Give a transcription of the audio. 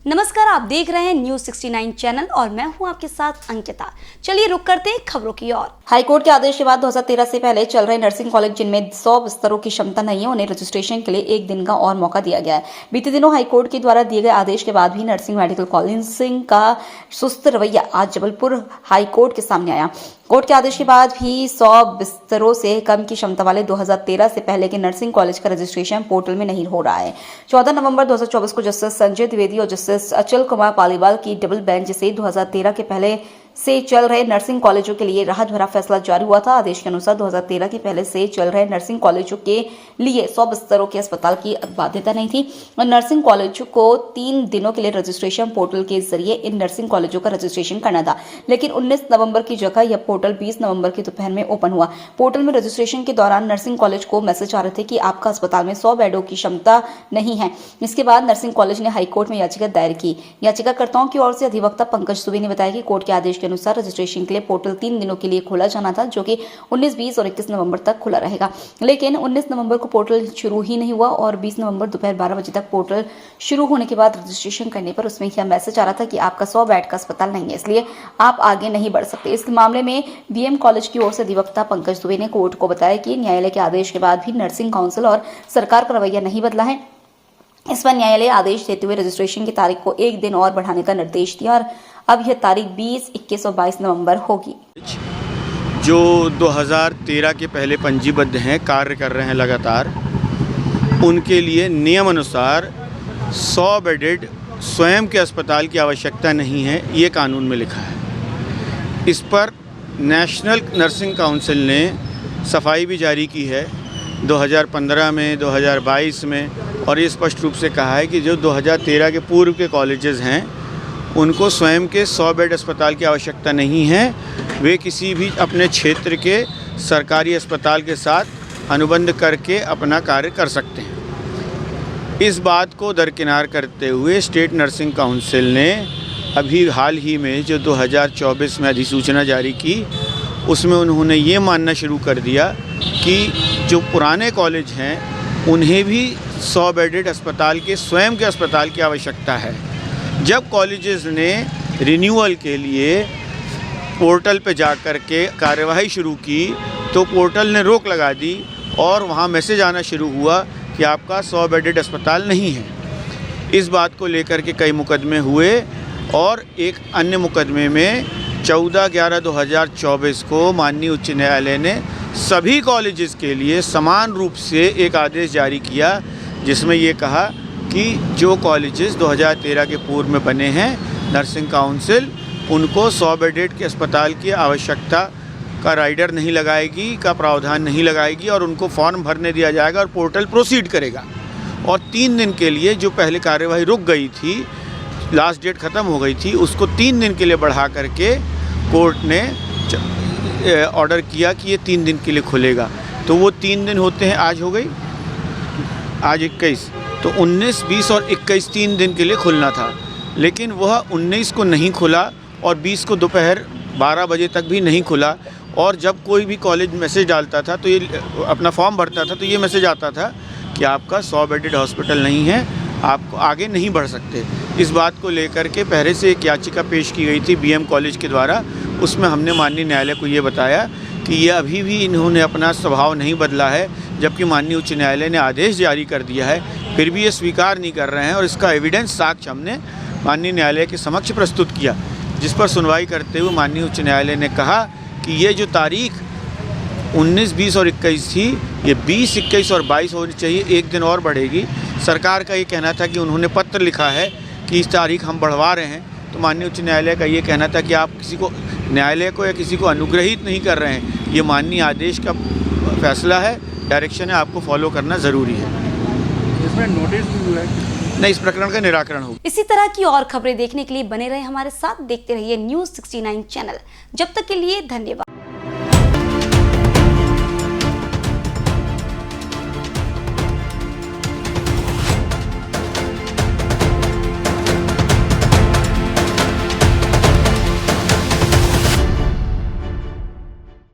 नमस्कार, आप देख रहे हैं न्यूज 69 चैनल और मैं हूं आपके साथ अंकिता। चलिए रुक करते हैं खबरों की ओर। हाईकोर्ट के आदेश के बाद 2013 से पहले चल रहे नर्सिंग कॉलेज जिनमें 100 बिस्तरों की क्षमता नहीं है, उन्हें रजिस्ट्रेशन के लिए एक दिन का और मौका दिया गया है। बीते दिनों हाईकोर्ट के द्वारा दिए गए आदेश के बाद भी नर्सिंग मेडिकल कॉलेजिंग का सुस्त रवैया आज जबलपुर हाईकोर्ट के सामने आया। कोर्ट के आदेश के बाद भी 100 बिस्तरों से कम की क्षमता वाले 2013 से पहले के नर्सिंग कॉलेज का रजिस्ट्रेशन पोर्टल में नहीं हो रहा है। 14 नवंबर 2024 को जस्टिस संजय द्विवेदी और जस्टिस अचल कुमार पालीवाल की डबल बेंच से 2013 के पहले से चल रहे नर्सिंग कॉलेजों के लिए राहत भरा फैसला जारी हुआ था। आदेश के अनुसार 2013 के पहले से चल रहे नर्सिंग कॉलेजों के लिए 100 बिस्तरों के अस्पताल की बाध्यता नहीं थी और नर्सिंग कॉलेजों को 3 दिनों के लिए रजिस्ट्रेशन पोर्टल के जरिए इन नर्सिंग कॉलेजों का रजिस्ट्रेशन करना था। लेकिन 19 नवंबर की जगह यह पोर्टल 20 नवंबर की दोपहर में ओपन हुआ। पोर्टल में रजिस्ट्रेशन के दौरान नर्सिंग कॉलेज को मैसेज आ रहे थे कि आपका अस्पताल में 100 बेडों की क्षमता नहीं है। इसके बाद नर्सिंग कॉलेज ने हाईकोर्ट में याचिका दायर की। याचिकाकर्ताओं की ओर से अधिवक्ता पंकज दुबे ने बताया कि कोर्ट के आदेश के अनुसार रजिस्ट्रेशन के लिए पोर्टल 3 दिनों के लिए खोला जाना था, जो कि 19, 20 और 21 नवंबर तक खुला रहेगा। लेकिन 19 नवंबर को पोर्टल शुरू ही नहीं हुआ और 20 नवंबर दोपहर 12 बजे तक पोर्टल शुरू होने के बाद रजिस्ट्रेशन करने पर उसमें यह मैसेज आ रहा था कि आपका 100 बेड का अस्पताल नहीं है, इसलिए आप आगे नहीं बढ़ सकते। इस मामले में बीएम कॉलेज की ओर से अधिवक्ता पंकज दुबे ने कोर्ट को बताया कि न्यायालय के आदेश के बाद भी नर्सिंग काउंसिल और सरकार का रवैया नहीं बदला है। इस पर न्यायालय आदेश देते हुए रजिस्ट्रेशन की तारीख को एक दिन और बढ़ाने का निर्देश दिया और अब यह तारीख 20, 21 और 22 नवंबर होगी। जो 2013 के पहले पंजीबद्ध हैं, कार्य कर रहे हैं लगातार, उनके लिए नियम अनुसार 100 बेडेड स्वयं के अस्पताल की आवश्यकता नहीं है, ये कानून में लिखा है। इस पर नेशनल नर्सिंग काउंसिल ने सफाई भी जारी की है 2015 में, 2022 में, और ये स्पष्ट रूप से कहा है कि जो 2013 के पूर्व के कॉलेजेस हैं उनको स्वयं के 100 बेड अस्पताल की आवश्यकता नहीं है। वे किसी भी अपने क्षेत्र के सरकारी अस्पताल के साथ अनुबंध करके अपना कार्य कर सकते हैं। इस बात को दरकिनार करते हुए स्टेट नर्सिंग काउंसिल ने अभी हाल ही में जो 2024 में अधिसूचना जारी की, उसमें उन्होंने ये मानना शुरू कर दिया कि जो पुराने कॉलेज हैं उन्हें भी 100 बेडेड अस्पताल के स्वयं के अस्पताल की आवश्यकता है। जब कॉलेजेस ने रिन्यूअल के लिए पोर्टल पे जा कर के कार्यवाही शुरू की तो पोर्टल ने रोक लगा दी और वहाँ मैसेज आना शुरू हुआ कि आपका 100 बेडेड अस्पताल नहीं है। इस बात को लेकर के कई मुकदमे हुए और एक अन्य मुकदमे में 14/11/2024 को माननीय उच्च न्यायालय ने सभी कॉलेजेस के लिए समान रूप से एक आदेश जारी किया, जिसमें ये कहा कि जो कॉलेजेस 2013 के पूर्व में बने हैं, नर्सिंग काउंसिल उनको 100 बेडेड के अस्पताल की आवश्यकता का राइडर नहीं लगाएगी, का प्रावधान नहीं लगाएगी और उनको फॉर्म भरने दिया जाएगा और पोर्टल प्रोसीड करेगा। और 3 दिन के लिए जो पहले कार्यवाही रुक गई थी, लास्ट डेट ख़त्म हो गई थी, उसको 3 दिन के लिए बढ़ा करके कोर्ट ने ऑर्डर किया कि ये 3 दिन के लिए खुलेगा। तो वो 3 दिन होते हैं, आज हो गई, आज 21, तो 19, 20 और 21 3 दिन के लिए खुलना था। लेकिन वह 19 को नहीं खुला और 20 को दोपहर 12 बजे तक भी नहीं खुला। और जब कोई भी कॉलेज मैसेज डालता था तो ये अपना फॉर्म भरता था तो ये मैसेज आता था कि आपका 100 बेडेड हॉस्पिटल नहीं है, आप आगे नहीं बढ़ सकते। इस बात को लेकर के पहले से एक याचिका पेश की गई थी बीएम कॉलेज के द्वारा। उसमें हमने माननीय न्यायालय को ये बताया कि ये अभी भी इन्होंने अपना स्वभाव नहीं बदला है, जबकि माननीय उच्च न्यायालय ने आदेश जारी कर दिया है, फिर भी ये स्वीकार नहीं कर रहे हैं। और इसका एविडेंस साक्ष्य हमने माननीय न्यायालय के समक्ष प्रस्तुत किया, जिस पर सुनवाई करते हुए माननीय उच्च न्यायालय ने कहा कि ये जो तारीख 19, 20 और 21 थी, ये 20, 21 और 22 होनी चाहिए, एक दिन और बढ़ेगी। सरकार का ये कहना था कि उन्होंने पत्र लिखा है कि इस तारीख हम बढ़वा रहे हैं, तो माननीय उच्च न्यायालय का ये कहना था कि आप किसी को, न्यायालय को या किसी को अनुग्रहित नहीं कर रहे हैं, ये माननीय आदेश का फैसला है, डायरेक्शन है, आपको फॉलो करना ज़रूरी है। इसमें नोटिस भी हुआ है? नहीं, इस प्रकरण का निराकरण होगा। इसी तरह की और खबरें देखने के लिए बने रहे हमारे साथ, देखते रहिए न्यूज 69 चैनल। जब तक के लिए धन्यवाद।